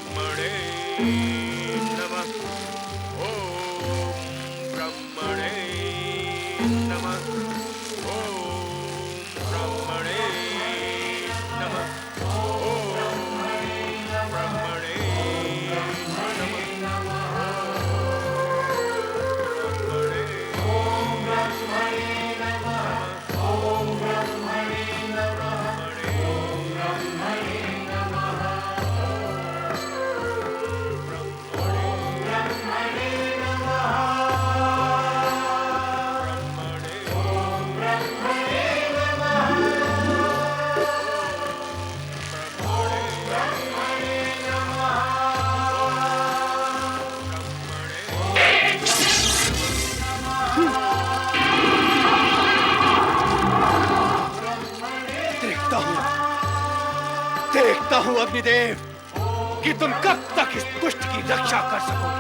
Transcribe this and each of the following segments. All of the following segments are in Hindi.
ब्रह्मणे नमः। ओम ब्रह्मणे नमः। ओम ब्रह्मणे नमः। ओम ब्रह्मणे देखता हूं अग्निदेव कि तुम कब तक इस दुष्ट की रक्षा कर सकोगे।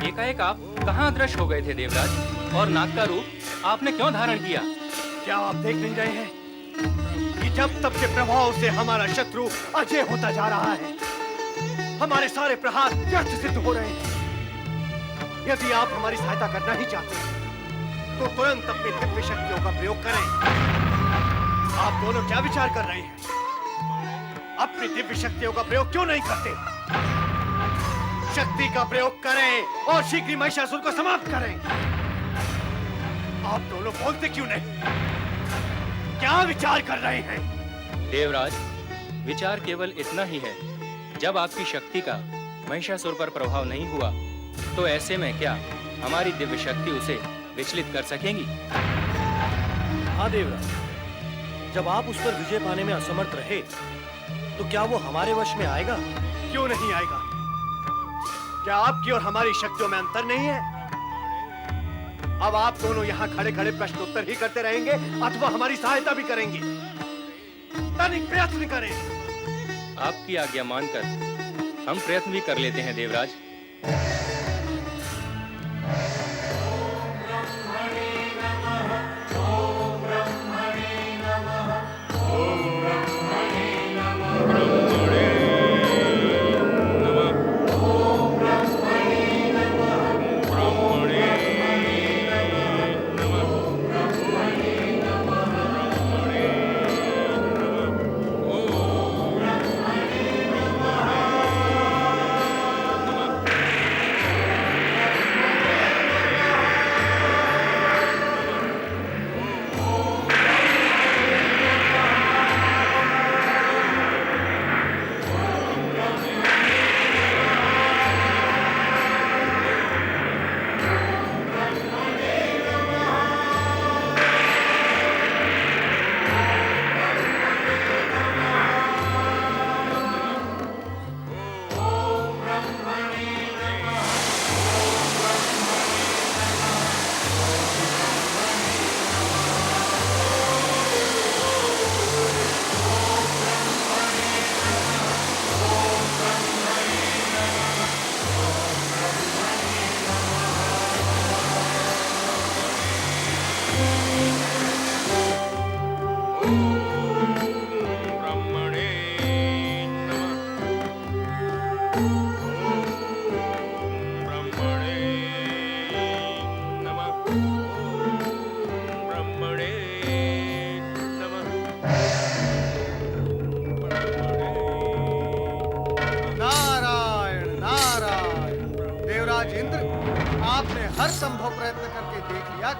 एकाएक आप कहाँ अदृश्य हो गए थे देवराज, और नाग का रूप आपने क्यों धारण किया? क्या आप देख नहीं रहे हैं कि जब तब के प्रभाव से हमारा शत्रु अजय होता जा रहा है। हमारे सारे प्रहार व्यर्थ सिद्ध हो रहे हैं। यदि आप हमारी सहायता करना ही चाहते हैं तो तुरंत अपनी दिव्य शक्तियों का प्रयोग करें। आप दोनों क्या विचार कर रहे हैं? अपनी दिव्य शक्तियों का प्रयोग क्यों नहीं करते? शक्ति का प्रयोग करें और शीघ्र ही महिषासुर को समाप्त करें। आप दोनों बोलते क्यों नहीं? क्या विचार कर रहे हैं? देवराज, विचार केवल इतना ही है, जब आपकी शक्ति का महिषासुर पर प्रभाव नहीं हुआ तो ऐसे में क्या हमारी दिव्य शक्ति उसे विचलित कर सकेंगी? हाँ देवराज, जब आप उस पर विजय पाने में असमर्थ रहे तो क्या वो हमारे वश में आएगा? क्यों नहीं आएगा? क्या आपकी और हमारी शक्तियों में अंतर नहीं है? अब आप दोनों यहाँ खड़े खड़े प्रश्न उत्तर ही करते रहेंगे अथवा हमारी सहायता भी करेंगे? तनिक प्रयत्न करें। आपकी आज्ञा मानकर हम प्रयत्न भी कर लेते हैं देवराज।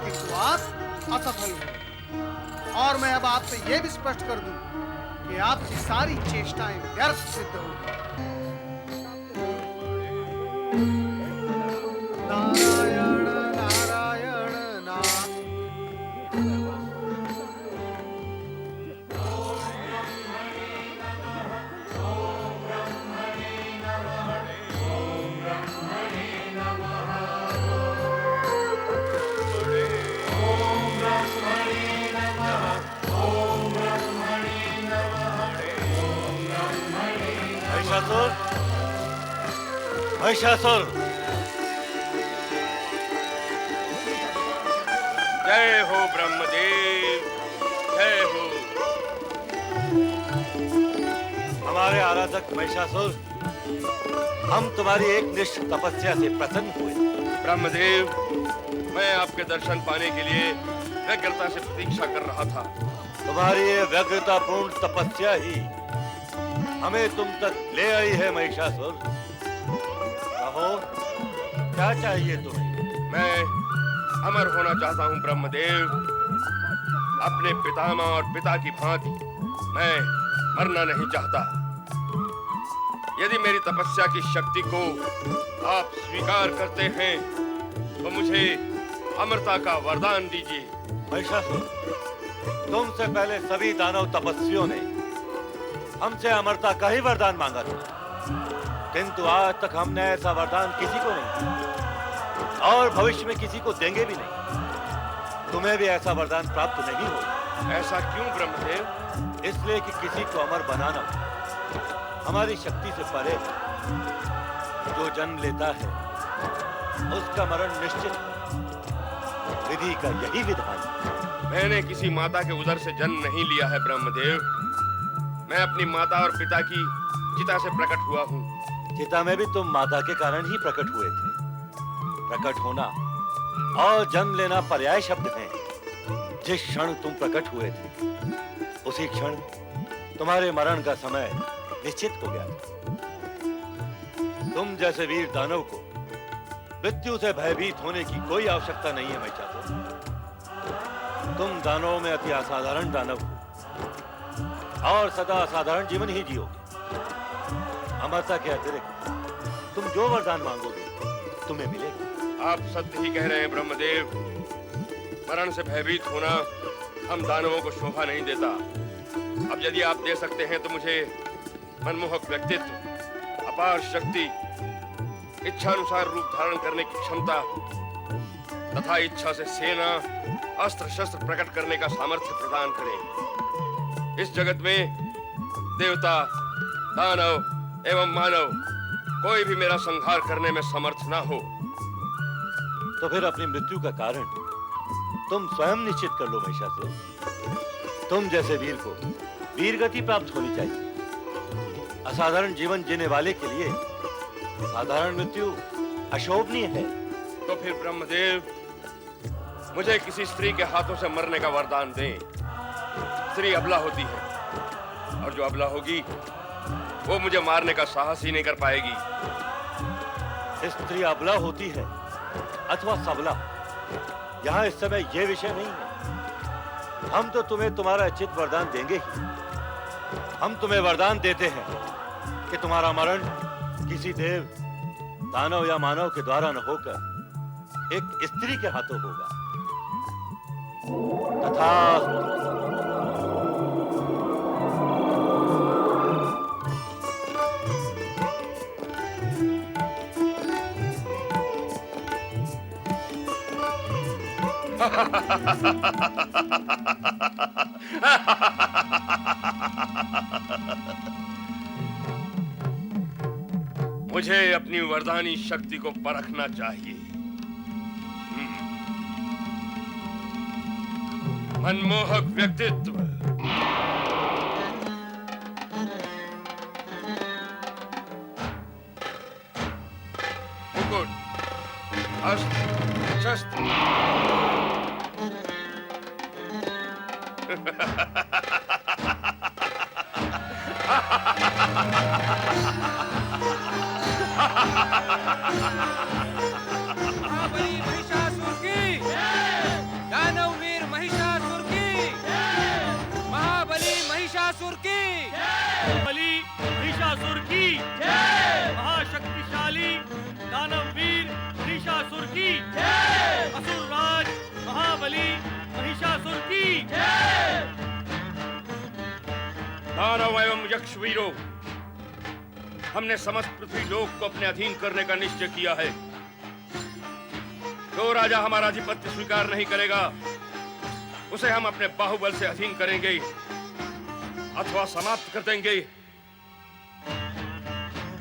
किंतु आप असफल हुए। और मैं अब आपसे यह भी स्पष्ट कर दूं कि आपकी सारी चेष्टाएं व्यर्थ सिद्ध होंगी। नारायण नारायण महिषासुर, महिषासुर, जय हो ब्रह्मदेव, जय हो। हमारे आराधक महिषासुर, हम तुम्हारी एक निष्ठ तपस्या से प्रसन्न हुए। ब्रह्मदेव, मैं आपके दर्शन पाने के लिए व्यग्रता से प्रतीक्षा कर रहा था। तुम्हारी ये व्यग्रतापूर्ण तपस्या ही हमें तुम तक ले आई है महिषासुर। कहो, क्या चाहिए तुम्हें? मैं अमर होना चाहता हूँ ब्रह्मदेव। अपने पितामह और पिता की भांति मैं मरना नहीं चाहता। यदि मेरी तपस्या की शक्ति को आप स्वीकार करते हैं तो मुझे अमरता का वरदान दीजिए। महिषासुर, तुमसे पहले सभी दानव तपस्वियों ने हमसे अमरता का ही वरदान मांगा था, किंतु आज तक हमने ऐसा वरदान किसी को नहीं दिया और भविष्य में किसी को देंगे भी नहीं। तुम्हें भी ऐसा वरदान प्राप्त नहीं होगा। ऐसा क्यों ब्रह्मदेव? इसलिए कि किसी को अमर बनाना हमारी शक्ति से परे है। जो जन्म लेता है उसका मरण निश्चित है। विधि का यही विधान है। मैंने किसी माता के उदर से जन्म नहीं लिया है ब्रह्मदेव। मैं अपनी माता और पिता की चिता से प्रकट हुआ हूँ। चिता में भी तुम माता के कारण ही प्रकट हुए थे। प्रकट होना और जन्म लेना पर्याय शब्द हैं। जिस क्षण तुम प्रकट हुए थे उसी क्षण तुम्हारे मरण का समय निश्चित हो गया। तुम जैसे वीर दानव को मृत्यु से भयभीत होने की कोई आवश्यकता नहीं है महिषासुर। तुम दानवों में अति असाधारण दानव हो और सदा असाधारण जीवन ही जियोगे। अमरता के अतिरिक्त तुम जो वरदान मांगोगे तुम्हें मिलेगा। आप सत्य ही कह रहे हैं ब्रह्मदेव। मरण से भयभीत होना हम दानवों को शोभा नहीं देता। अब यदि आप दे सकते हैं तो मुझे मनमोहक व्यक्तित्व, अपार शक्ति, इच्छानुसार रूप धारण करने की क्षमता तथा इच्छा से सेना, अस्त्र शस्त्र प्रकट करने का सामर्थ्य प्रदान करें। इस जगत में देवता, दानव एवं मानव कोई भी मेरा संहार करने में समर्थ ना हो। तो फिर अपनी मृत्यु का कारण तुम स्वयं निश्चित कर लो महिषासुर। तुम जैसे वीर को वीर गति प्राप्त होनी चाहिए। असाधारण जीवन जीने वाले के लिए साधारण मृत्यु अशोभनीय है। तो फिर ब्रह्मदेव मुझे किसी स्त्री के हाथों से मरने का वरदान दें। स्त्री अबला होती है और जो अबला होगी वो मुझे मारने का साहस ही नहीं कर पाएगी। स्त्री अबला होती है अथवा सबला, यहाँ इस समय यह विषय नहीं है। हम तो तुम्हें तुम्हारा उचित वरदान देंगे ही। हम तुम्हें वरदान देते हैं कि तुम्हारा मरण किसी देव, दानव या मानव के द्वारा न होकर एक स्त्री के हाथों होगा। तथास्तु। मुझे अपनी वरदानी शक्ति को परखना चाहिए। मनमोहक व्यक्तित्व, मुकुट, अस्त्र शस्त्र, महाबली महिषासुर की महिषासुर की जय। असुर राज महाबली महिषासुर की जय। दानव एवं यक्ष वीरों, हमने समस्त पृथ्वी लोक को अपने अधीन करने का निश्चय किया है। जो राजा हमारा आधिपत्य स्वीकार नहीं करेगा, उसे हम अपने बाहुबल से अधीन करेंगे अथवा समाप्त कर देंगे।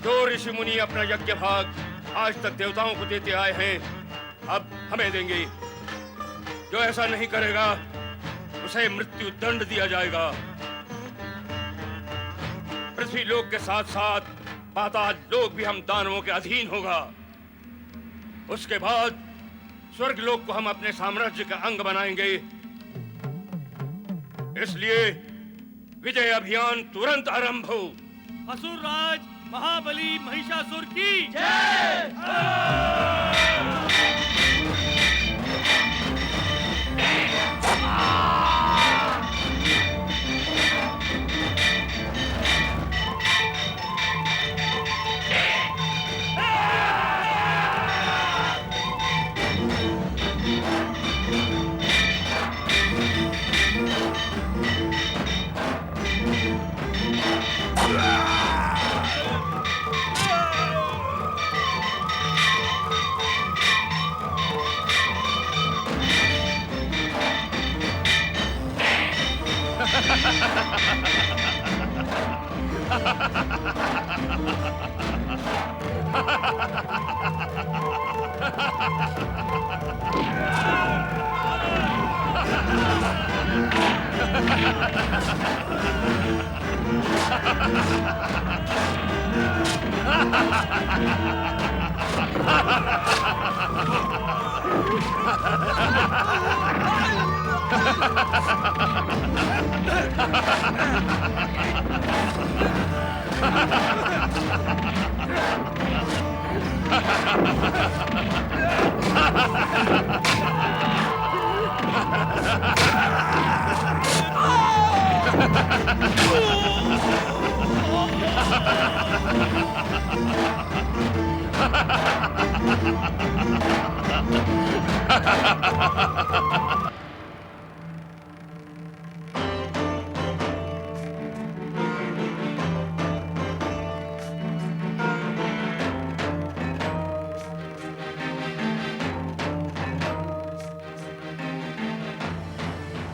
जो ऋषि मुनि अपना यज्ञ भाग आज तक देवताओं को देते आए हैं, अब हमें देंगे। जो ऐसा नहीं करेगा, उसे मृत्यु दंड दिया जाएगा। पृथ्वी लोक के साथ साथ पाताल लोक भी हम दानवों के अधीन होगा। उसके बाद स्वर्ग लोक को हम अपने साम्राज्य का अंग बनाएंगे। इसलिए विजय अभियान तुरंत आरंभ हो। असुर राज महाबली महिषासुर की जय।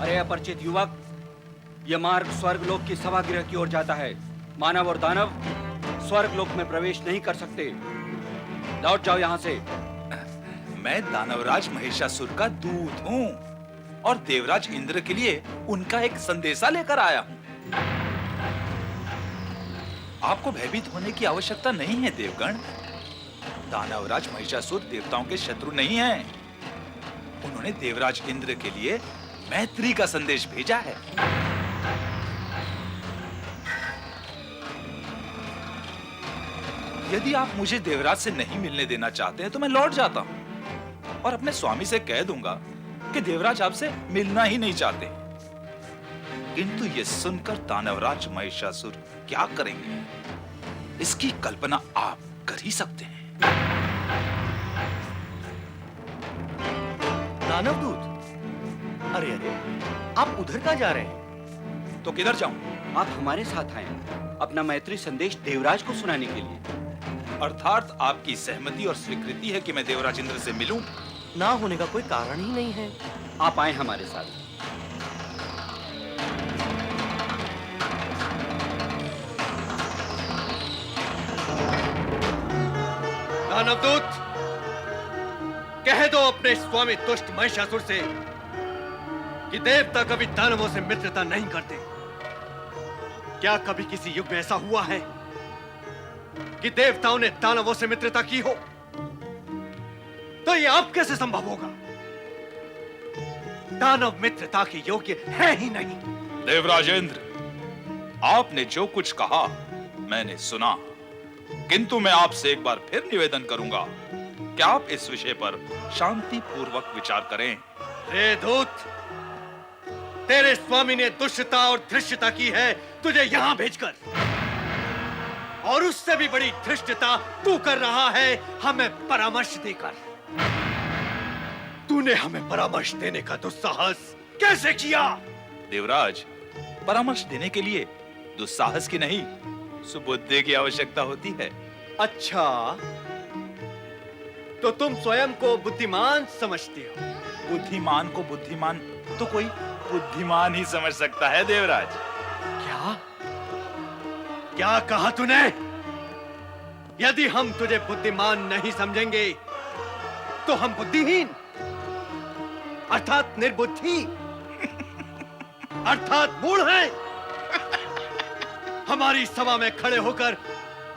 अरे अपरिचित युवक, यह मार्ग स्वर्गलोक की सभागृह की ओर जाता है। मानव और दानव स्वर्गलोक में प्रवेश नहीं कर सकते। लौट जाओ यहाँ से। मैं दानवराज महिषासुर का दूत हूँ और देवराज इंद्र के लिए उनका एक संदेशा लेकर आया हूँ। आपको भयभीत होने की आवश्यकता नहीं है देवगण। दानवराज महिषासुर देवताओं के शत्रु नहीं हैं। उन्होंने देवराज इंद्र के लिए मैत्री का संदेश भेजा है। यदि आप मुझे देवराज से नहीं मिलने देना चाहते हैं तो मैं लौट जाता हूं और अपने स्वामी से कह दूंगा कि देवराज आपसे मिलना ही नहीं चाहते। किंतु यह सुनकर दानवराज महिषासुर क्या करेंगे, इसकी कल्पना आप कर ही सकते हैं। दानवदूत, अरे अरे, आप उधर कहाँ जा रहे हैं? तो किधर जाऊं? आप हमारे साथ आए अपना मैत्री संदेश देवराज को सुनाने के लिए। अर्थात आपकी सहमति और स्वीकृति है कि मैं देवराज इंद्र से मिलूं? ना होने का कोई कारण ही नहीं है। आप आए हमारे साथ। दानवदूत, कह दो अपने स्वामी दुष्ट महिषासुर से कि देवता कभी दानवों से मित्रता नहीं करते। क्या कभी किसी युग में ऐसा हुआ है कि देवताओं ने दानवों से मित्रता की हो? तो यह अब कैसे संभव होगा? दानव मित्रता के योग्य है ही नहीं। देवराजेंद्र, आपने जो कुछ कहा मैंने सुना, किंतु मैं आपसे एक बार फिर निवेदन करूंगा कि आप इस विषय पर शांति पूर्वक विचार करें। रे दूत, तेरे स्वामी ने दुष्टता और धृष्टता की है तुझे यहां भेजकर, और उससे भी बड़ी धृष्टता तू कर रहा है हमें परामर्श देकर। तूने हमें परामर्श देने का दुस्साहस कैसे किया? देवराज, परामर्श देने के लिए दुस्साहस की नहीं, सुबुद्धि की आवश्यकता होती है। अच्छा, तो तुम स्वयं को बुद्धिमान समझते हो? बुद्धिमान को बुद्धिमान तो कोई बुद्धिमान ही समझ सकता है देवराज। क्या? क्या कहा तूने? यदि हम तुझे बुद्धिमान नहीं समझेंगे तो हम बुद्धिहीन अर्थात निर्बुद्धि अर्थात मूढ़ हैं। हमारी सभा में खड़े होकर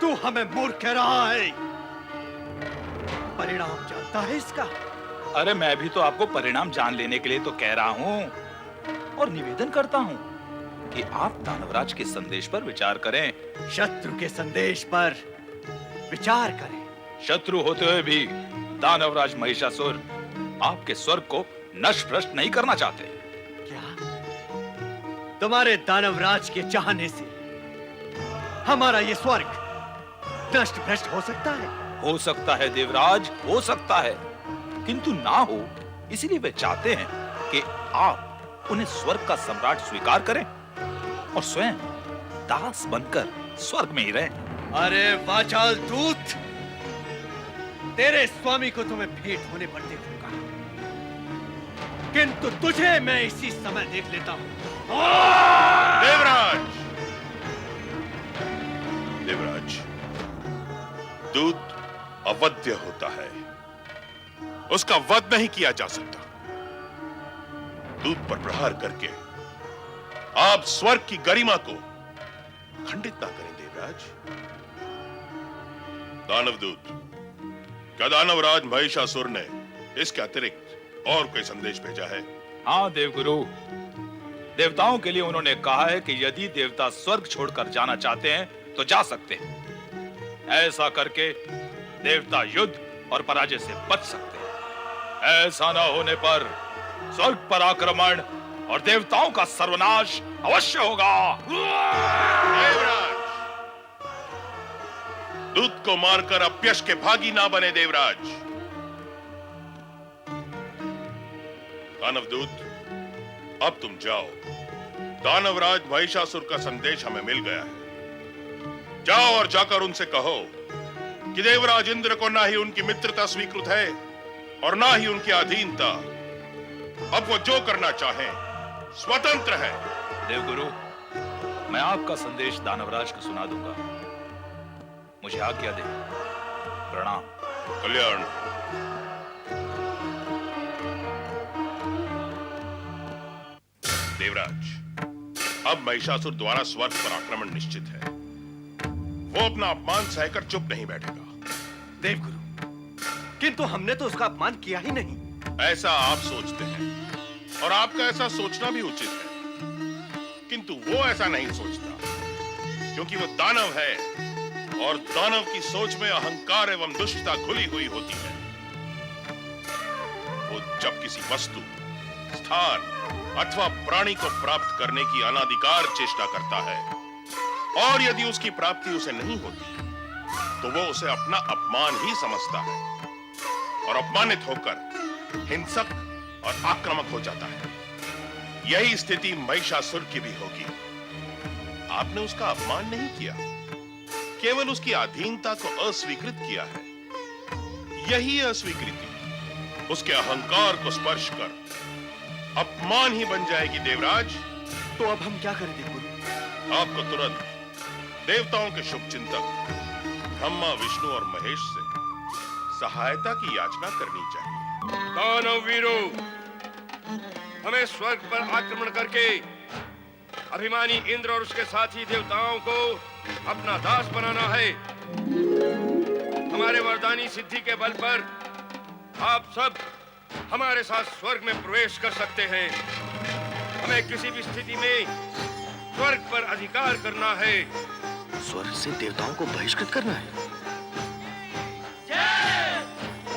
तू हमें मूर्ख कह रहा है। परिणाम जानता है इसका? अरे मैं भी तो आपको परिणाम जान लेने के लिए तो कह रहा हूं और निवेदन करता हूं कि आप दानवराज के संदेश पर विचार करें। शत्रु के संदेश पर विचार करें। शत्रु होते हुए भी दानवराज महिषासुर आपके स्वर्ग को नष्ट भ्रष्ट नहीं करना चाहते। क्या तुम्हारे दानवराज के चाहने से हमारा ये स्वर्ग नष्ट भ्रष्ट हो सकता है? हो सकता है देवराज, हो सकता है, किंतु ना हो इसलिए वे चाहते हैं कि आप उन्हें स्वर्ग का सम्राट स्वीकार करें और स्वयं दास बनकर स्वर्ग में ही रहें। अरे वाचाल दूत, तेरे स्वामी को तुम्हें भेंट होने पर देखूंगा, किंतु तुझे मैं इसी समय देख लेता हूं। देवराज, देवराज, दूत अवध्य होता है, उसका वध नहीं किया जा सकता। दूत पर प्रहार करके आप स्वर्ग की गरिमा को खंडित ना करें देवराज। दानव दूत, क्या दानवराज महिषासुर ने इसके अतिरिक्त और कोई संदेश भेजा है? हाँ देवगुरु, देवताओं के लिए उन्होंने कहा है कि यदि देवता स्वर्ग छोड़कर जाना चाहते हैं तो जा सकते हैं। ऐसा करके देवता युद्ध और पराजय से बच सकते हैं। ऐसा न होने पर स्वर्ग पर आक्रमण और देवताओं का सर्वनाश अवश्य होगा। देवराज, दूत को मारकर अपयश के भागी ना बने देवराज। दानव दूत, अब तुम जाओ। दानवराज महिषासुर का संदेश हमें मिल गया है। जाओ और जाकर उनसे कहो कि देवराज इंद्र को ना ही उनकी मित्रता स्वीकृत है और ना ही उनकी अधीनता। अब वो जो करना चाहें स्वतंत्र है। देवगुरु, मैं आपका संदेश दानवराज को सुना दूंगा। मुझे आज्ञा दे। प्रणाम। कल्याण। देवराज, अब महिषासुर द्वारा स्वर्ग पर आक्रमण निश्चित है। वो अपना अपमान सहकर चुप नहीं बैठेगा। देवगुरु, किंतु हमने तो उसका अपमान किया ही नहीं। ऐसा आप सोचते हैं और आपका ऐसा सोचना भी उचित है, किंतु वो ऐसा नहीं सोचता, क्योंकि वो दानव है और दानव की सोच में अहंकार एवं दुष्टता घुली हुई होती है। वो जब किसी वस्तु, स्थान अथवा प्राणी को प्राप्त करने की अनादिकार चेष्टा करता है और यदि उसकी प्राप्ति उसे नहीं होती तो वो उसे अपना अपमान ही समझता है और अपमानित होकर हिंसक और आक्रामक हो जाता है। यही स्थिति महिषासुर की भी होगी। आपने उसका अपमान नहीं किया, केवल उसकी अधीनता को अस्वीकृत किया है। यही अस्वीकृति उसके अहंकार को स्पर्श कर अपमान ही बन जाएगी देवराज। तो अब हम क्या करें देवगुरु? आपको तुरंत देवताओं के शुभ चिंतक ब्रह्मा, विष्णु और महेश से सहायता की याचना करनी चाहिए। दानव वीरों, हमें स्वर्ग पर आक्रमण करके अभिमानी इंद्र और उसके साथी देवताओं को अपना दास बनाना है। हमारे वरदानी सिद्धि के बल पर आप सब हमारे साथ स्वर्ग में प्रवेश कर सकते हैं। हमें किसी भी स्थिति में स्वर्ग पर अधिकार करना है। स्वर्ग से देवताओं को बहिष्कृत करना है?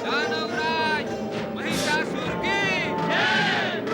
दानवराज महिषासुर की जय।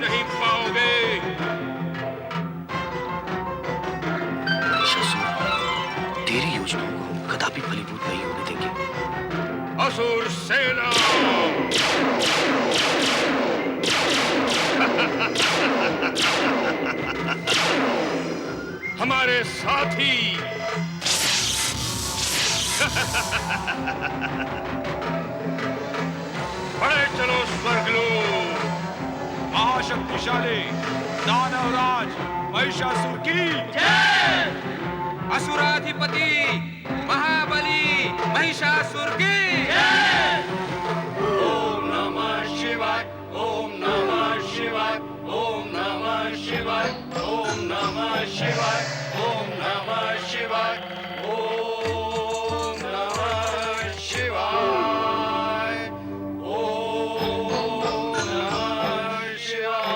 नहीं पाओगे। तेरी योजनाओं को हम कदापि फलीभूत नहीं होने देंगे। असुर सेना हमारे साथी बड़े चलो स्वर्गलोक। महाशक्तिशाली दानवराज महिषासुर की असुराधिपति महाबली महिषासुर की ओम नमः शिवाय, ओम नमः शिवाय, ओम नमः शिवाय, ओम नमः शिवाय, ओम नमः शिवाय, ओम नमः शिवाय, ओम नमः शिवाय।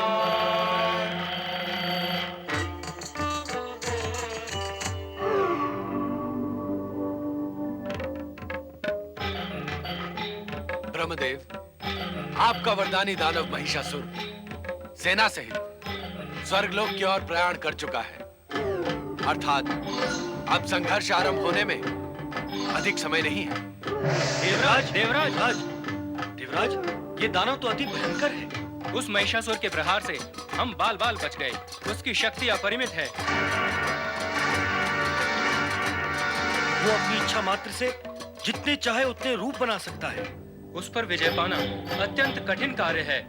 ब्रह्मदेव, आपका वरदानी दानव महिषासुर सेना सहित स्वर्गलोक की ओर प्रयाण कर चुका है। अर्थात अब संघर्ष आरंभ होने में अधिक समय नहीं है। देवराज, देवराज, ये दानव तो अति भयंकर है। उस महिषासुर के प्रहार से हम बाल बाल बच गए। उसकी शक्ति अपरिमित है। वो अपनी इच्छा मात्र से जितने चाहे उतने रूप बना सकता है। उस पर विजय पाना अत्यंत कठिन कार्य है।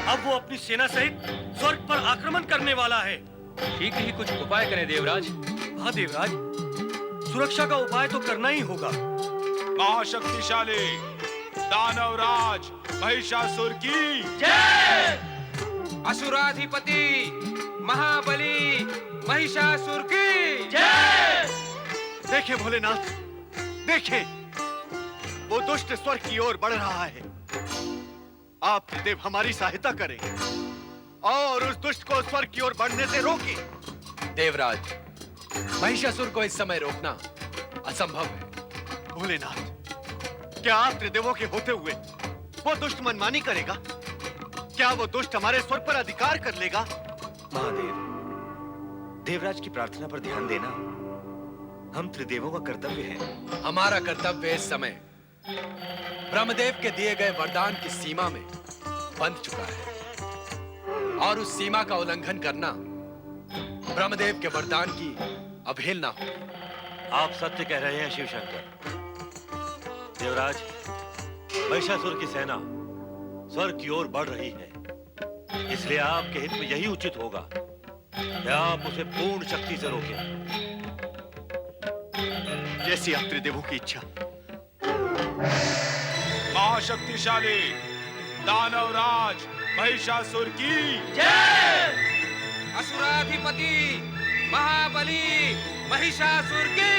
अब वो अपनी सेना सहित स्वर्ग पर आक्रमण करने वाला है। शीघ्र ही कुछ उपाय करें देवराज। हाँ देवराज, सुरक्षा का उपाय तो करना ही होगा। महाशक्तिशाली दानवराज महिषासुर की असुराधिपति महाबली महिषासुर की देखे भोलेनाथ, देखे वो दुष्ट स्वर्ग की ओर बढ़ रहा है। आप देव हमारी सहायता करें और उस दुष्ट को स्वर्ग की ओर बढ़ने से रोकें। देवराज, महिषासुर को इस समय रोकना असंभव है। भोलेनाथ, क्या आप त्रिदेवों के होते हुए वो दुष्ट मनमानी करेगा? क्या वो दुष्ट हमारे स्वर्ग पर अधिकार कर लेगा? महादेव, देवराज की प्रार्थना पर ध्यान देना हम त्रिदेवों का कर्तव्य है। हमारा कर्तव्य इस समय ब्रह्मदेव के दिए गए वरदान की सीमा में बंध चुका है और उस सीमा का उल्लंघन करना ब्रह्मदेव के वरदान की अवहेलना होगी। आप सत्य कह रहे हैं शिव शंकर। देवराज, महिषासुर की सेना स्वर्ग की ओर बढ़ रही है, इसलिए आपके हित में यही उचित होगा कि आप उसे पूर्ण शक्ति से रोकें। जैसी आप त्रिदेवों की इच्छा। महाशक्तिशाली दानवराज महिषासुर की असुराधिपति महाबली महिषासुर की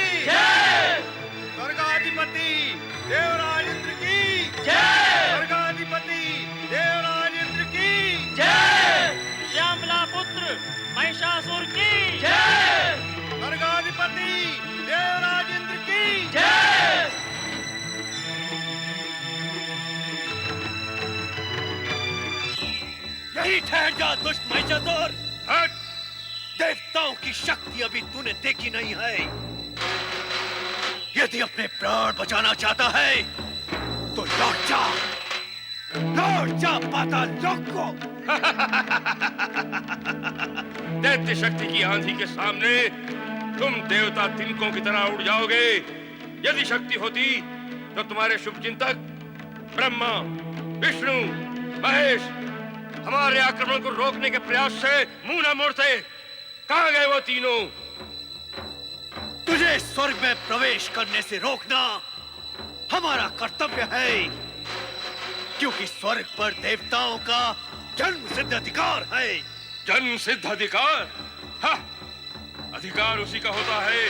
स्वर्गाधिपति देवराज इंद्र की स्वर्गाधिपति देवराज इंद्र की श्यामला पुत्र महिषासुर की स्वर्गाधिपति देवराज इंद्र की यही ठहर जा दुष्ट महिषासुर। हट! देवताओं की शक्ति अभी तूने देखी नहीं है। यदि अपने प्राण बचाना चाहता है तो लौट जा पाताल लोक को। दैत्य शक्ति की आंधी के सामने तुम देवता तिनकों की तरह उड़ जाओगे। यदि शक्ति होती तो तुम्हारे शुभ चिंतक ब्रह्मा, विष्णु, महेश हमारे आक्रमण को रोकने के प्रयास से मुंह न मोड़ते। कहां गए वो तीनों? तुझे स्वर्ग में प्रवेश करने से रोकना हमारा कर्तव्य है, क्योंकि स्वर्ग पर देवताओं का जन्म सिद्ध अधिकार है। जन्म सिद्ध अधिकार? हाँ, अधिकार उसी का होता है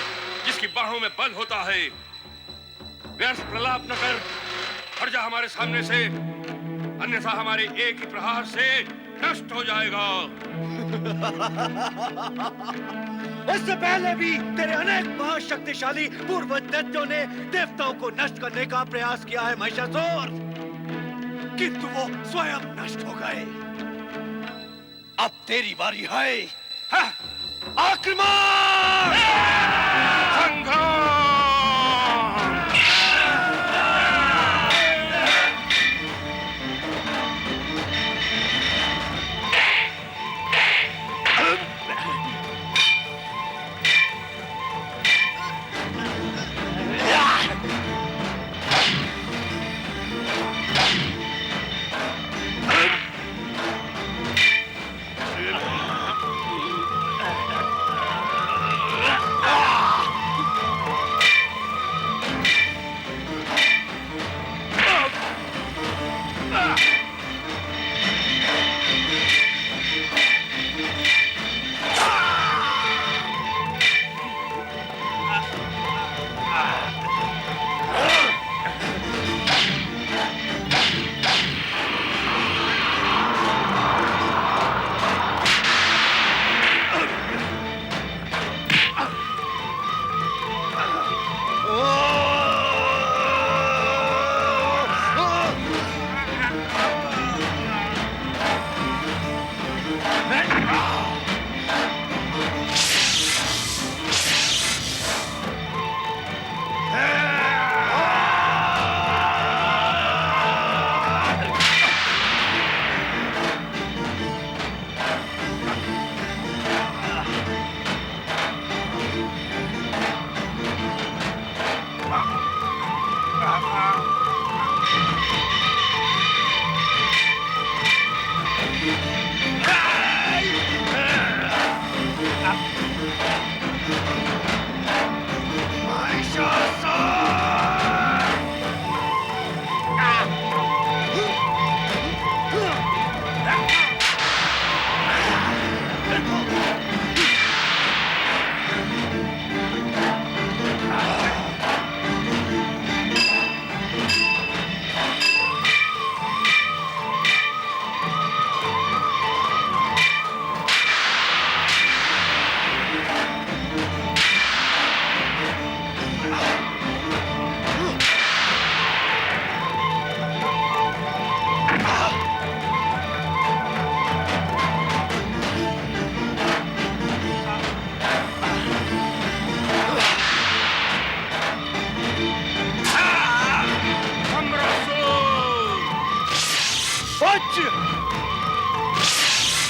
जिसकी बाहों में बल होता है। व्यर्थ प्रलाप न कर, हट जा हमारे सामने से, अन्यथा हमारे एक ही प्रहार से नष्ट हो जाएगा। इससे पहले भी तेरे अनेक महाशक्तिशाली पूर्व दैत्यों ने देवताओं को नष्ट करने का प्रयास किया है महिषासुर। किंतु वो स्वयं नष्ट हो गए। अब तेरी बारी है। हाँ, आक्रमण! संग्राम!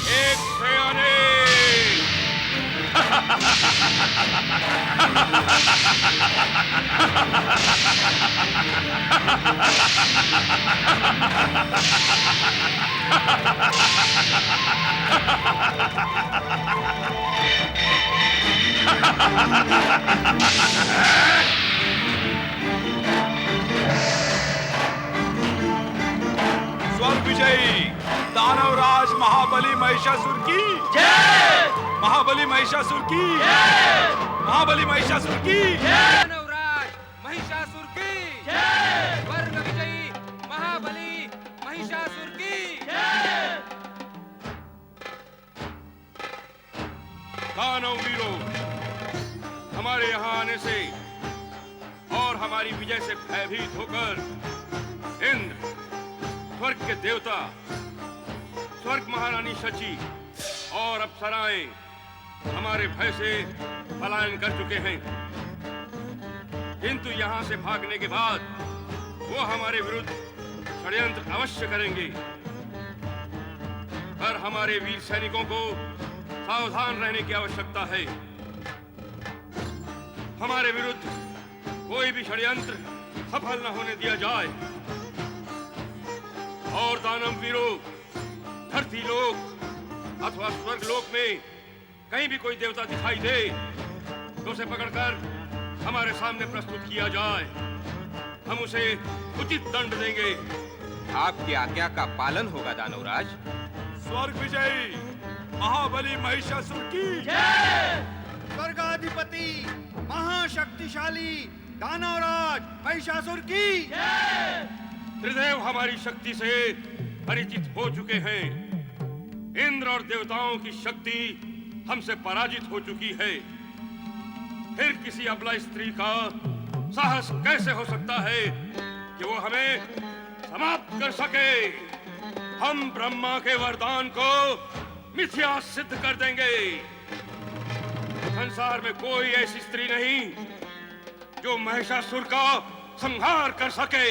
एक सयाने स्वर्ग विजयी दानवराज महाबली महिषासुर की जय। महाबली महिषासुर की जय। महाबली महिषासुर की जय। दानवराज महिषासुर की जय। स्वर्ग विजयी महाबली महिषासुर की जय। दानव वीरों, हमारे यहाँ आने से और हमारी विजय से भयभीत होकर इंद्र, स्वर्ग के देवता, स्वर्ग महारानी शची और अप्सराएं हमारे भय से पलायन कर चुके हैं। किंतु यहाँ से भागने के बाद वो हमारे विरुद्ध षड्यंत्र अवश्य करेंगे। पर हमारे वीर सैनिकों को सावधान रहने की आवश्यकता है। हमारे विरुद्ध कोई भी षड्यंत्र सफल न होने दिया जाए। और दानव वीरों, धरती लोक अथवा स्वर्ग लोक में कहीं भी कोई देवता दिखाई दे तो उसे पकड़कर हमारे सामने प्रस्तुत किया जाए। हम उसे उचित दंड देंगे। आपकी आज्ञा का पालन होगा दानवराज। स्वर्ग विजयी महाबली महिषासुर की जय। स्वर्गाधिपति महाशक्तिशाली दानवराज महिषासुर की जय। त्रिदेव हमारी शक्ति से परिचित हो चुके हैं। इंद्र और देवताओं की शक्ति हमसे पराजित हो चुकी है। फिर किसी अबला स्त्री का साहस कैसे हो सकता है कि वो हमें समाप्त कर सके, हम ब्रह्मा के वरदान को मिथ्या सिद्ध कर देंगे। संसार में कोई ऐसी स्त्री नहीं जो महिषासुर का संहार कर सके।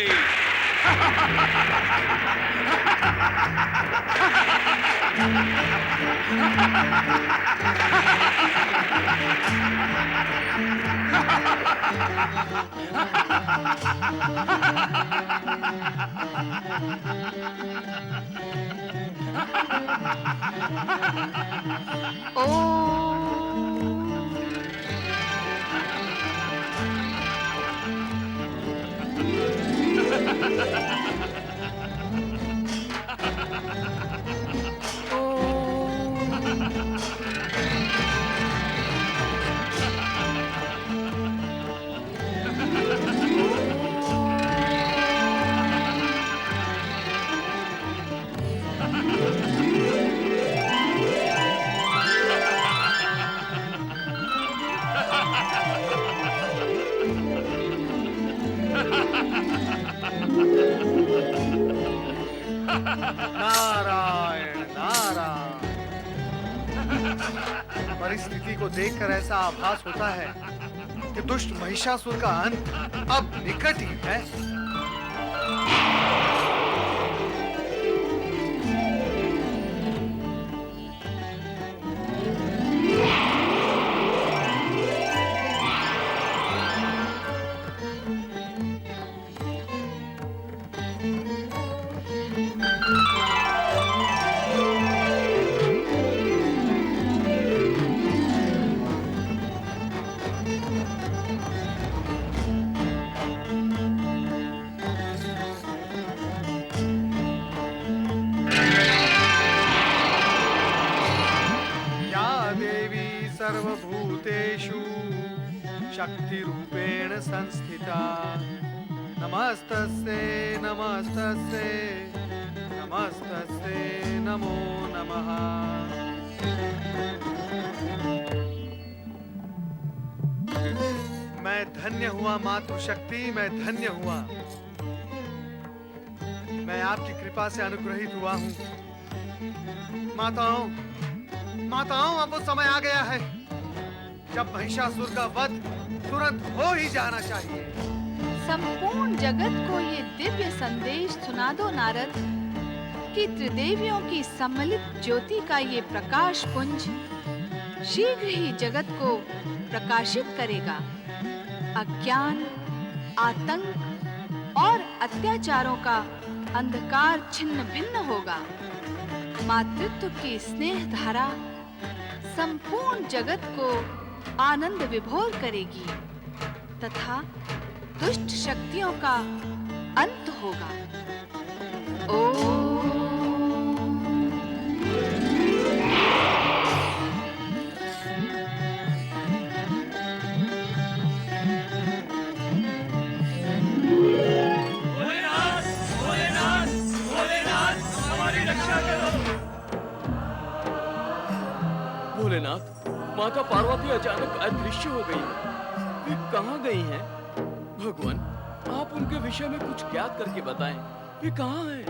नारायण नारायण। परिस्थिति को देखकर ऐसा आभास होता है कि दुष्ट महिषासुर का अंत अब निकट ही है। सर्वभूतेषु शक्तिरूपेण संस्थिता नमस्तस्यै नमस्तस्यै नमस्तस्यै नमो नमः। मैं धन्य हुआ मातृशक्ति, मैं धन्य हुआ। मैं आपकी कृपा से अनुग्रहित हुआ हूँ। माताओं, अब वो समय आ गया है जब महिषासुर का वध तुरंत हो ही जाना चाहिए। संपूर्ण जगत को ये दिव्य संदेश सुना दो नारद कि त्रिदेवियों की सम्मिलित ज्योति का ये प्रकाश पुंज शीघ्र ही जगत को प्रकाशित करेगा। अज्ञान, आतंक और अत्याचारों का अंधकार छिन्न भिन्न होगा। मातृत्व की स्नेह धारा संपूर्ण जगत को आनंद विभोर करेगी तथा दुष्ट शक्तियों का अंत होगा। भोलेनाथ, माता पार्वती अचानक अदृश्य हो गई। वे कहाँ गई हैं? भगवान, आप उनके विषय में कुछ ज्ञात करके बताएं। वे कहाँ हैं?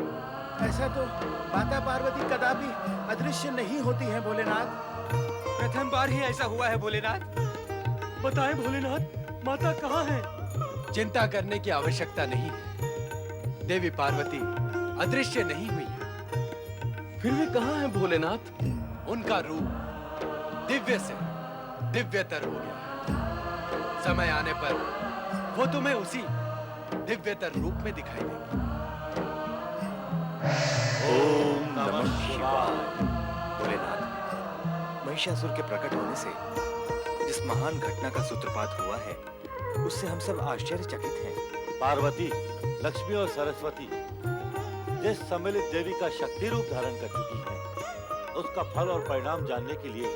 ऐसा तो माता पार्वती कदापि अदृश्य नहीं होती हैं भोलेनाथ। प्रथम बार ही ऐसा हुआ है भोलेनाथ। बताएं भोलेनाथ, माता कहाँ हैं? चिंता करने की आवश्यकता नहीं है। देवी पार्वती अदृश्य नहीं हुई है। फिर वे कहाँ हैं भोलेनाथ? उनका रूप दिव्य से दिव्यतर हो गया है। समय आने पर वो तुम्हें उसी दिव्यतर रूप में दिखाई देगी। ओम नमः शिवाय। भोलेनाथ, महिषासुर के प्रकट होने से जिस महान घटना का सूत्रपात हुआ है उससे हम सब आश्चर्यचकित हैं। पार्वती, लक्ष्मी और सरस्वती जिस सम्मिलित देवी का शक्ति रूप धारण कर चुकी है उसका फल और परिणाम जानने के लिए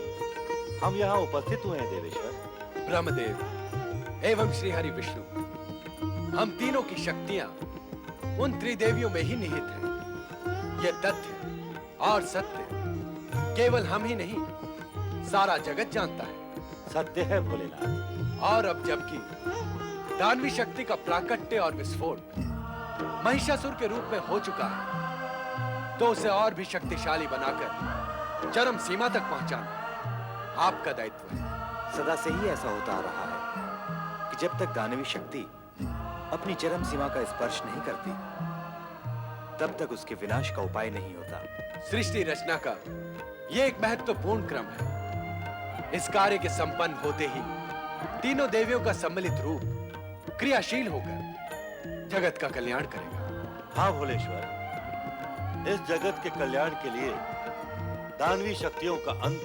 हम यहाँ उपस्थित हुए हैं देवेश्वर। ब्रह्मदेव एवं श्री हरि विष्णु, हम तीनों की शक्तियां उन त्रिदेवियों में ही निहित हैं। ये तथ्य और सत्य केवल हम ही नहीं, सारा जगत जानता है। सत्य है भोलेनाथ। और अब जबकि दानवी शक्ति का प्राकट्य और विस्फोट महिषासुर के रूप में हो चुका है, तो उसे और भी शक्तिशाली बनाकर चरम सीमा तक पहुंचाना आपका दायित्व है। सदा से ही ऐसा होता आ रहा है कि जब तक दानवी शक्ति अपनी चरम सीमा का स्पर्श नहीं करती, तब तक उसके विनाश का उपाय नहीं होता। सृष्टि रचना का यह एक महत्वपूर्ण क्रम है। इस कार्य के संपन्न होते ही तीनों देवियों का सम्मिलित रूप क्रियाशील होकर जगत का कल्याण करेगा। हाँ भोलेश्वर, इस जगत के कल्याण के लिए दानवी शक्तियों का अंत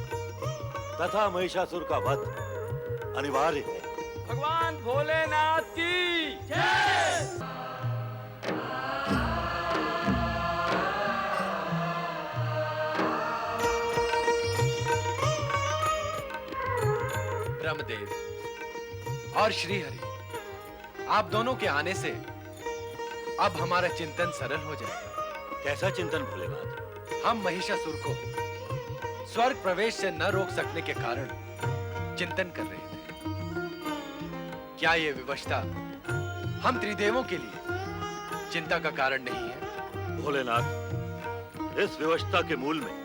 तथा महिषासुर का वध अनिवार्य है। भगवान भोलेनाथ की जय। ब्रह्मदेव और श्रीहरि, आप दोनों के आने से अब हमारा चिंतन सरल हो जाएगा। कैसा चिंतन भोलेनाथ? हम महिषासुर को स्वर्ग प्रवेश से न रोक सकने के कारण चिंतन कर रहे थे। क्या यह विवशता हम त्रिदेवों के लिए चिंता का कारण नहीं है? भोलेनाथ, इस विवशता के मूल में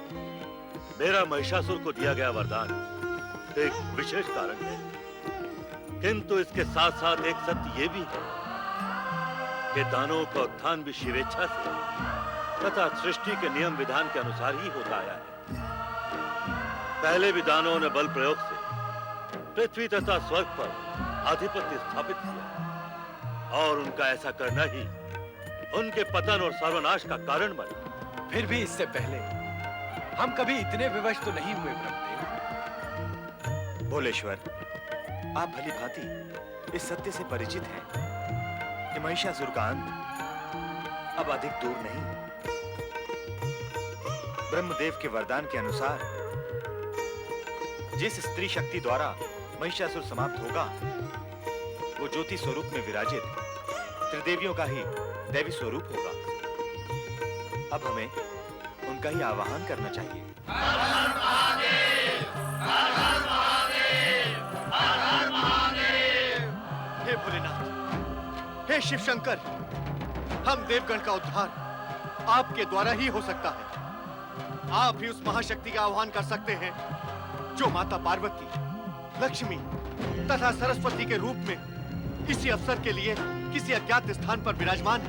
मेरा महिषासुर को दिया गया वरदान एक विशेष कारण है, किंतु इसके साथ साथ एक सत्य ये भी है कि दानवों का उत्थान भी शिवेच्छा से तथा सृष्टि के नियम विधान के अनुसार ही होता आया है। पहले भी दानवों ने बल प्रयोग से पृथ्वी तथा स्वर्ग पर आधिपत्य स्थापित किया और उनका ऐसा करना ही उनके पतन और सर्वनाश का कारण बना। फिर भी इससे पहले हम कभी इतने विवश तो नहीं हुए ब्रह्मदेव। भोलेश्वर, आप भली भांति इस सत्य से परिचित हैं कि महिषासुर का अंत अब अधिक दूर नहीं। ब्रह्मदेव के वरदान के अनुसार जिस स्त्री शक्ति द्वारा महिषासुर समाप्त होगा, वो ज्योति स्वरूप में विराजित त्रिदेवियों का ही दैवी स्वरूप होगा। अब हमें उनका ही आवाहन करना चाहिए। हे भोलेनाथ, हे शिव शंकर, हम देवगण का उद्धार आपके द्वारा ही हो सकता है। आप ही उस महाशक्ति का आह्वान कर सकते हैं जो माता पार्वती, लक्ष्मी तथा सरस्वती के रूप में इसी अवसर के लिए किसी अज्ञात स्थान पर विराजमान है।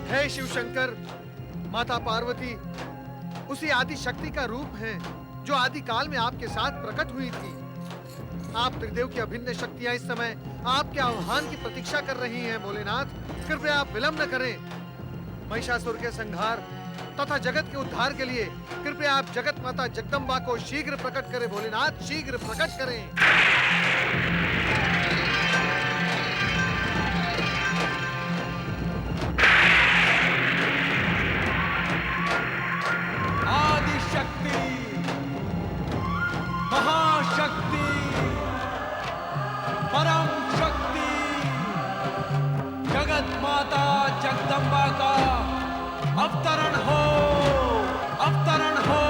हे शिव शंकर, माता पार्वती उसी आदि शक्ति का रूप है जो आदि काल में आपके साथ प्रकट हुई थी। आप त्रिदेव की अभिन्न शक्तियां इस समय आपके आह्वान की प्रतीक्षा कर रही हैं। भोलेनाथ, कृपया आप विलंब न करें। महिषासुर के संहार तथा जगत के उद्धार के लिए कृपया आप जगत माता जगदम्बा को शीघ्र प्रकट करें। भोलेनाथ, शीघ्र प्रकट करें। आदि शक्ति, महाशक्ति, परम शक्ति, जगत माता जगदम्बा का अवतरण हो, अवतरण हो।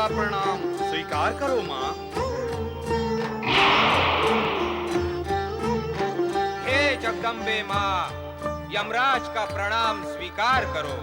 का प्रणाम स्वीकार करो माँ। हे जगदम्बे माँ, यमराज का प्रणाम स्वीकार करो।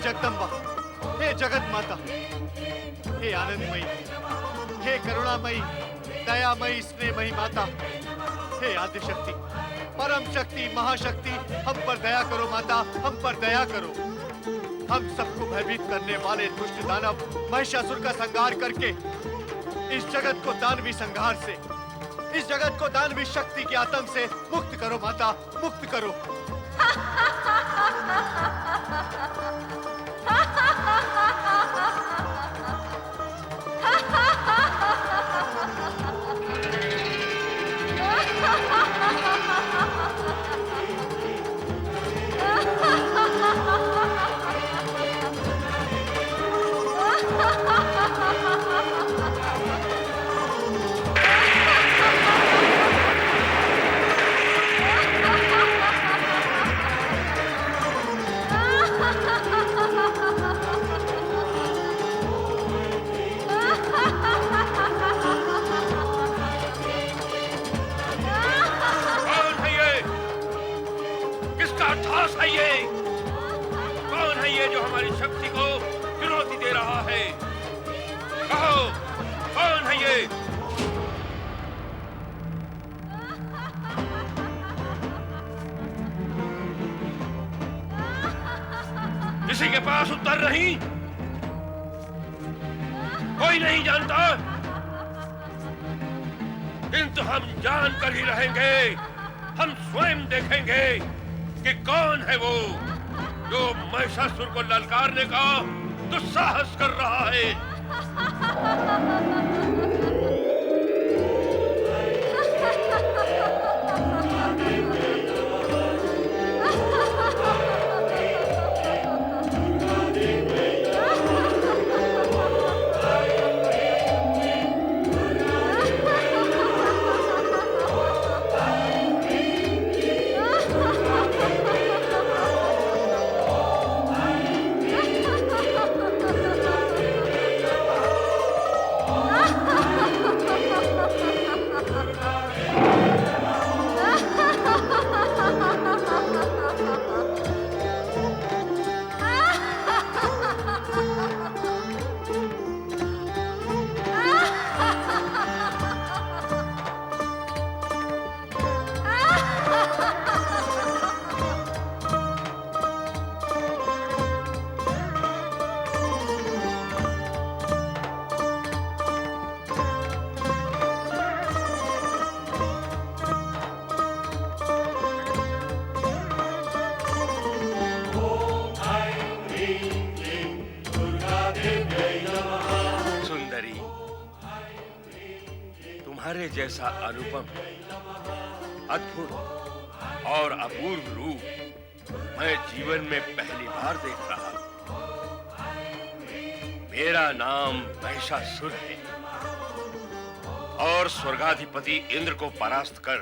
जगदम्बा, हे जगत माता, हे आनंदमयी, हे करुणामयी, दयामयी, स्नेहमयी माता, हे आदिशक्ति, परम शक्ति, महाशक्ति, हम पर दया करो माता, हम पर दया करो। हम सबको भयभीत करने वाले दुष्ट दानव महिषासुर का संहार करके इस जगत को दानवी संहार से, इस जगत को दानवी शक्ति के आतंक से मुक्त करो माता, मुक्त करो। ये जो हमारी शक्ति को चुनौती दे रहा है? कहो, कौन है ये? किसी के पास उत्तर नहीं? कोई नहीं जानता? किंतु हम जान कर ही रहेंगे। हम स्वयं देखेंगे कि कौन है वो जो महिषासुर को ललकारने का दुस्साहस कर रहा है। तुम्हारे जैसा अनुपम, अद्भुत और अपूर्व रूप मैं जीवन में पहली बार देख रहा हूं। मेरा नाम महिषासुर है और स्वर्गाधिपति इंद्र को परास्त कर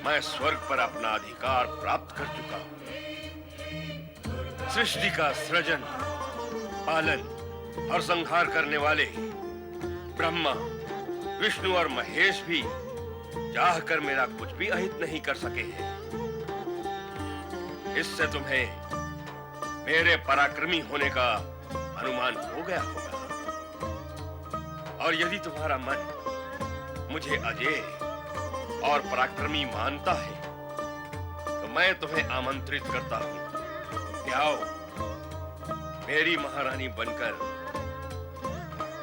मैं स्वर्ग पर अपना अधिकार प्राप्त कर चुका हूं। सृष्टि का सृजन, पालन और संहार करने वाले ब्रह्मा, विष्णु और महेश भी चाह कर मेरा कुछ भी अहित नहीं कर सके हैं। इससे तुम्हें मेरे पराक्रमी होने का अनुमान हो गया होगा। और यदि तुम्हारा मन मुझे अजेय और पराक्रमी मानता है तो मैं तुम्हें आमंत्रित करता हूं कि आओ, मेरी महारानी बनकर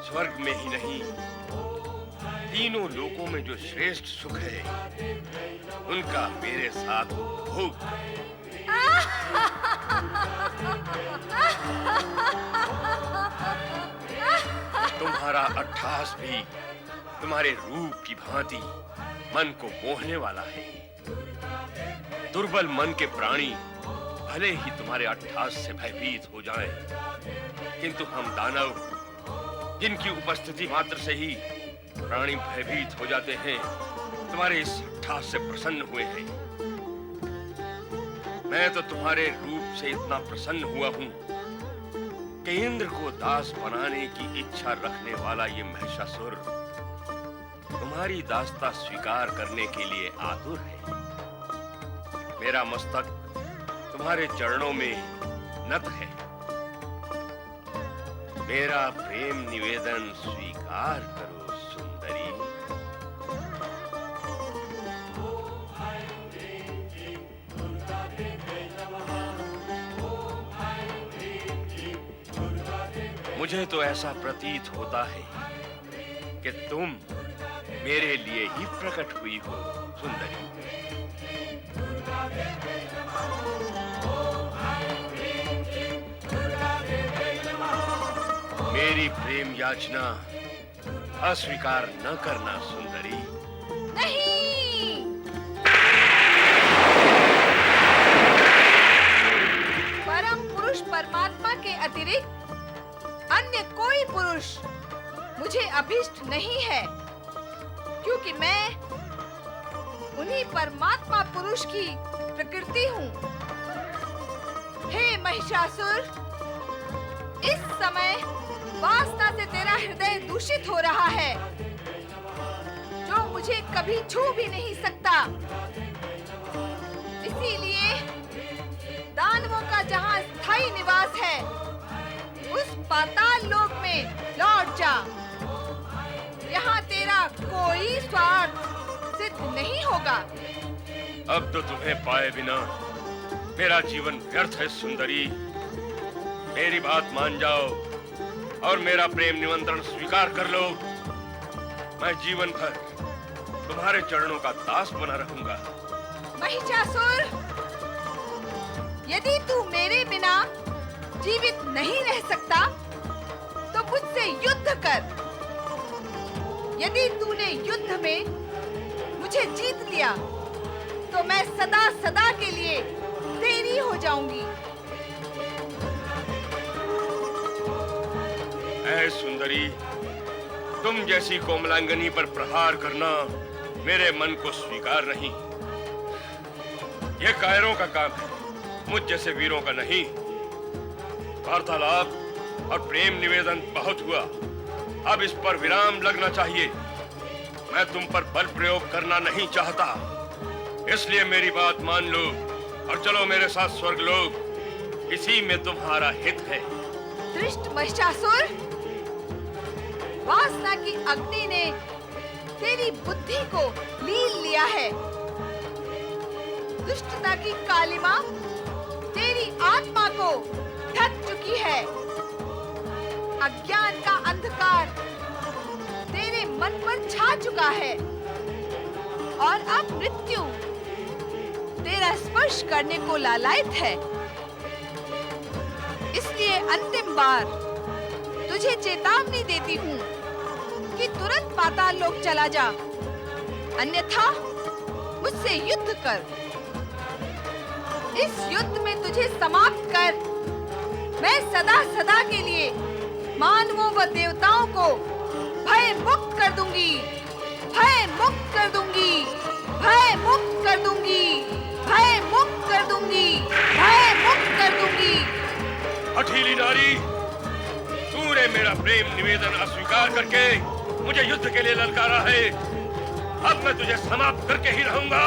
स्वर्ग में ही नहीं, तीनों लोकों में जो श्रेष्ठ सुख है उनका मेरे साथ भोग। तुम्हारा अट्टहास भी तुम्हारे रूप की भांति मन को मोहने वाला है। दुर्बल मन के प्राणी भले ही तुम्हारे अट्टहास से भयभीत हो जाएं, किंतु हम दानव, जिनकी उपस्थिति मात्र से ही प्राणी भयभीत हो जाते हैं, तुम्हारे इस अट्टहास से प्रसन्न हुए हैं। मैं तो तुम्हारे रूप से इतना प्रसन्न हुआ हूं कि इंद्र को दास बनाने की इच्छा रखने वाला ये महिषासुर तुम्हारी दासता स्वीकार करने के लिए आतुर है। मेरा मस्तक तुम्हारे चरणों में नत है। मेरा प्रेम निवेदन स्वीकार करो सुंदरी। मुझे तो ऐसा प्रतीत होता है कि तुम मेरे लिए ही प्रकट हुई हो सुंदरी। मेरी प्रेम याचना अस्वीकार न करना सुंदरी। नहीं, परम पुरुष परमात्मा के अतिरिक्त अन्य कोई पुरुष मुझे अभिष्ट नहीं है, क्योंकि मैं उन्हीं परमात्मा पुरुष की प्रकृति हूँ। हे महिषासुर, इस समय वासना से तेरा हृदय दूषित हो रहा है, जो मुझे कभी छू भी नहीं सकता। इसीलिए दानवों का जहाँ स्थायी निवास है, उस पाताल लोक में लौट जा। यहाँ तेरा कोई स्वार्थ सिद्ध नहीं होगा। अब तो तुम्हें पाए बिना मेरा जीवन व्यर्थ है सुंदरी। मेरी बात मान जाओ और मेरा प्रेम निमंत्रण स्वीकार कर लो। मैं जीवन भर तुम्हारे चरणों का दास बना रहूंगा। महिषासुर, यदि तू मेरे बिना जीवित नहीं रह सकता तो मुझसे युद्ध कर। यदि तूने युद्ध में मुझे जीत लिया तो मैं सदा सदा के लिए तेरी हो जाऊंगी। ऐ सुंदरी, तुम जैसी कोमलांगनी पर प्रहार करना मेरे मन को स्वीकार नहीं। यह कायरों का काम है, मुझ जैसे वीरों का नहीं। वार्तालाप और प्रेम निवेदन बहुत हुआ, अब इस पर विराम लगना चाहिए। मैं तुम पर बल प्रयोग करना नहीं चाहता, इसलिए मेरी बात मान लो और चलो मेरे साथ स्वर्गलोक। इसी में तुम्हारा हित है। दुष्ट महिषासुर, वासना की अग्नि ने तेरी बुद्धि को लील लिया है। दुष्टता की कालिमा तेरी आत्मा को ढक चुकी है। अज्ञान का अंधकार तेरे मन पर छा चुका है और अब मृत्यु तेरा स्पर्श करने को लालायित है। इसलिए अंतिम बार तुझे चेतावनी देती हूँ कि तुरंत पाताल लोक चला जा, अन्यथा मुझसे युद्ध कर। इस युद्ध में तुझे समाप्त कर मैं सदा सदा के लिए मानवों व देवताओं को भय मुक्त कर दूंगी, भय मुक्त कर दूंगी, भय मुक्त कर दूंगी, भय मुक्त कर दूंगी, भय मुक्त कर दूंगी। हठीली नारी, तूने मेरा प्रेम निवेदन अस्वीकार करके मुझे युद्ध के लिए ललकारा है। अब मैं तुझे समाप्त करके ही रहूंगा।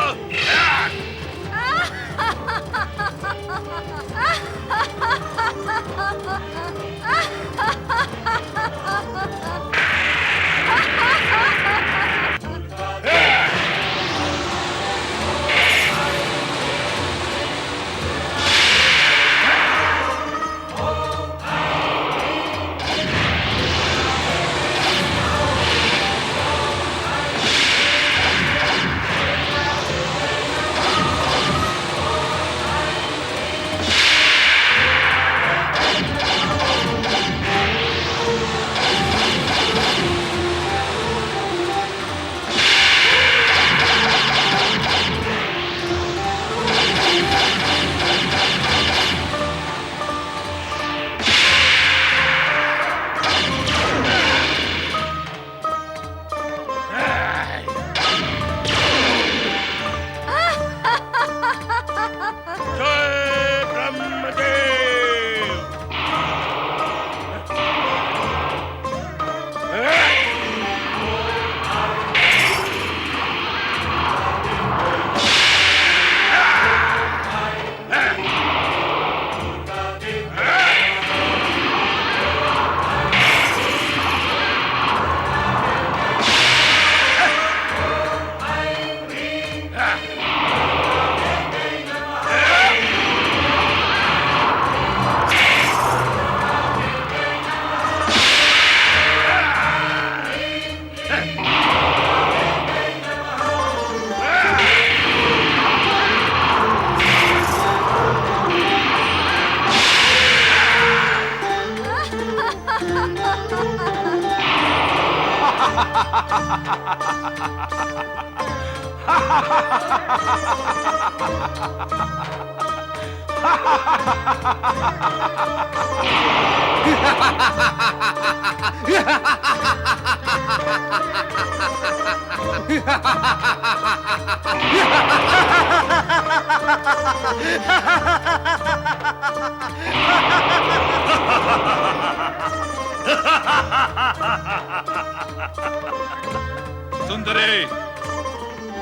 सुंदरी,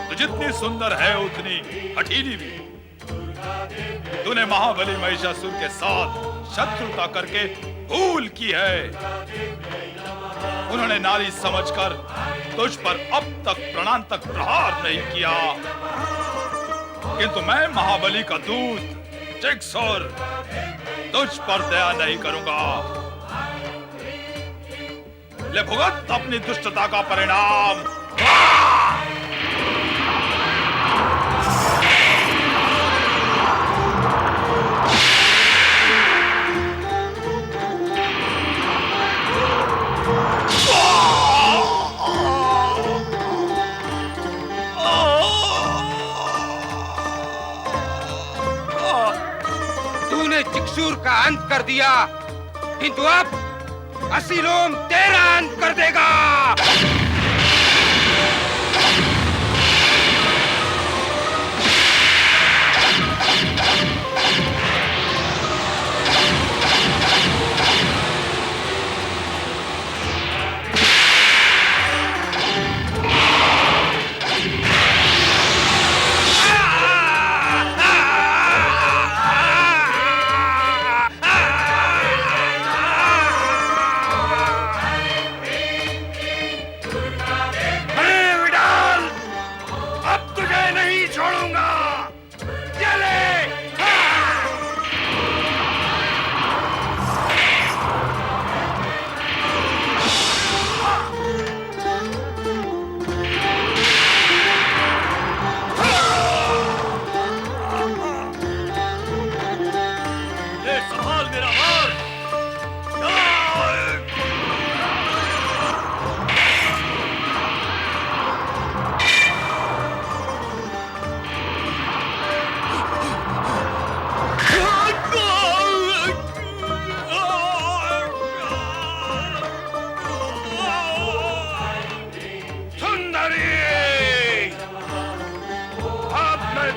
तू जितनी सुंदर है उतनी हठीली भी। तूने महाबली महिषासुर के साथ शत्रुता करके भूल की है। उन्होंने नारी समझकर तुझ पर अब तक प्राणांतक प्रहार नहीं किया, किंतु मैं महाबली का दूत जिक्सुर तुझ पर दया नहीं करूंगा। ले भुगत अपनी दुष्टता का परिणाम। तूने जिक्सूर का अंत कर दिया, किंतु अब असीलोम तेरा अंत कर देगा।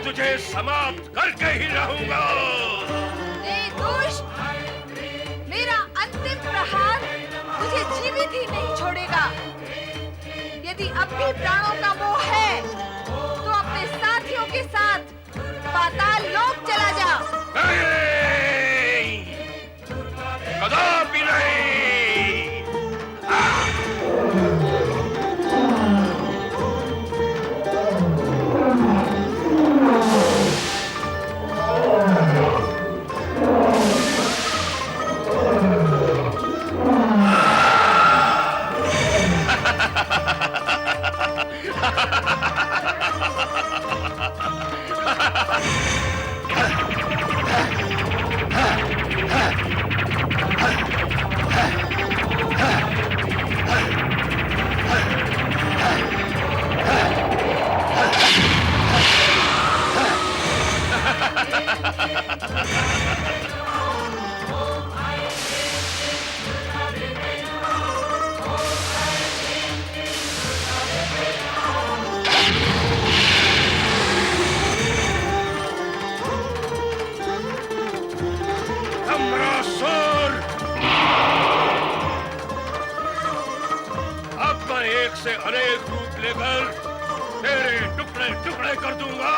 तुझे समाप्त करके ही रहूंगा। दुष्ट, मेरा अंतिम प्रहार तुझे जीवित ही नहीं छोड़ेगा। यदि अब भी प्राणों का मोह है, तो अपने साथियों के साथ पाताल लोक चला जा। नहीं, कदापि नहीं। से अनेक रूप लेकर तेरे टुकड़े टुकड़े कर दूंगा।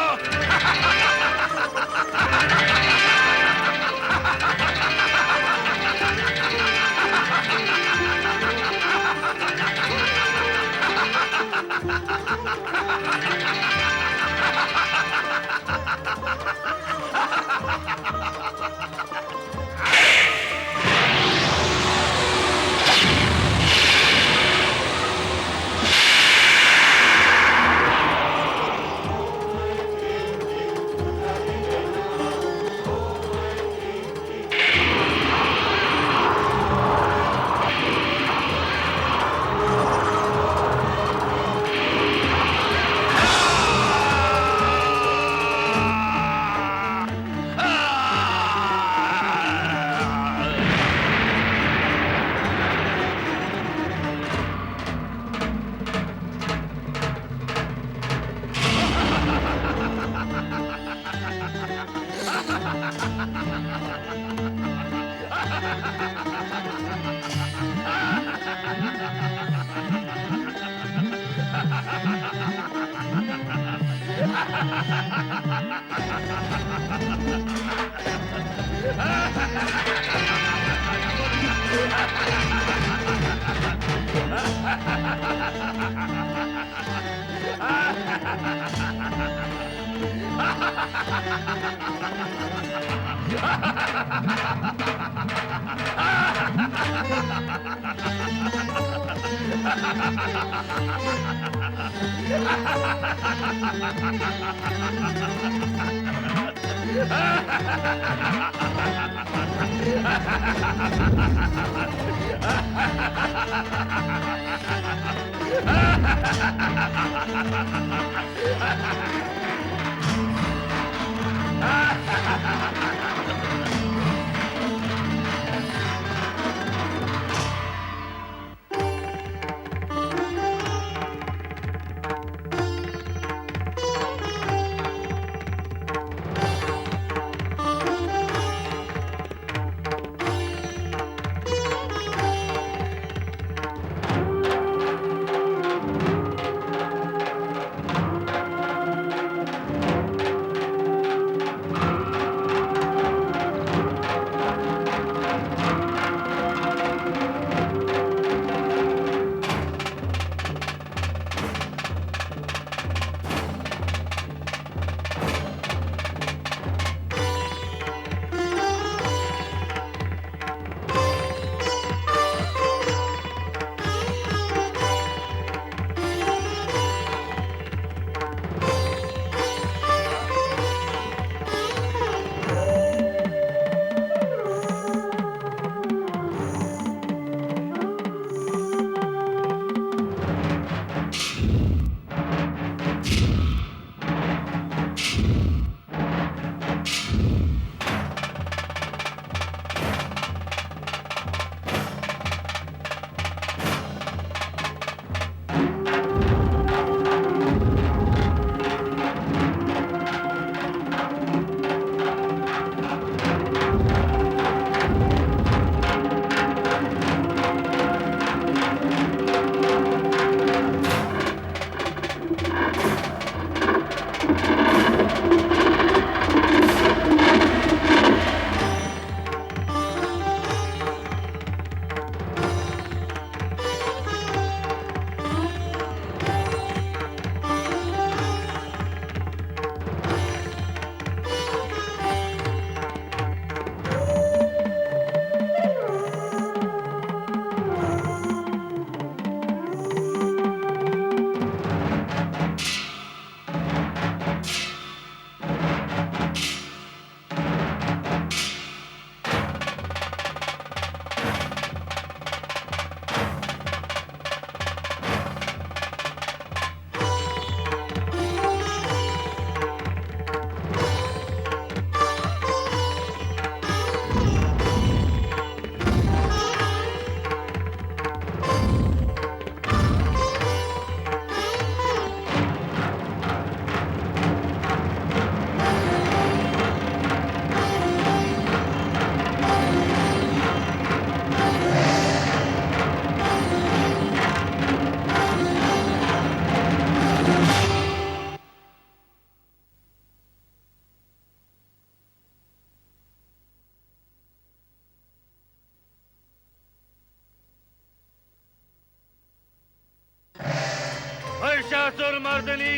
महिषासुर मर्दिनी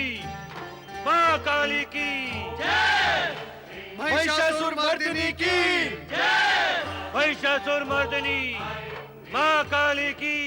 माँ काली की महिषासुर मर्दिनी की महिषासुर मर्दिनी माँ काली की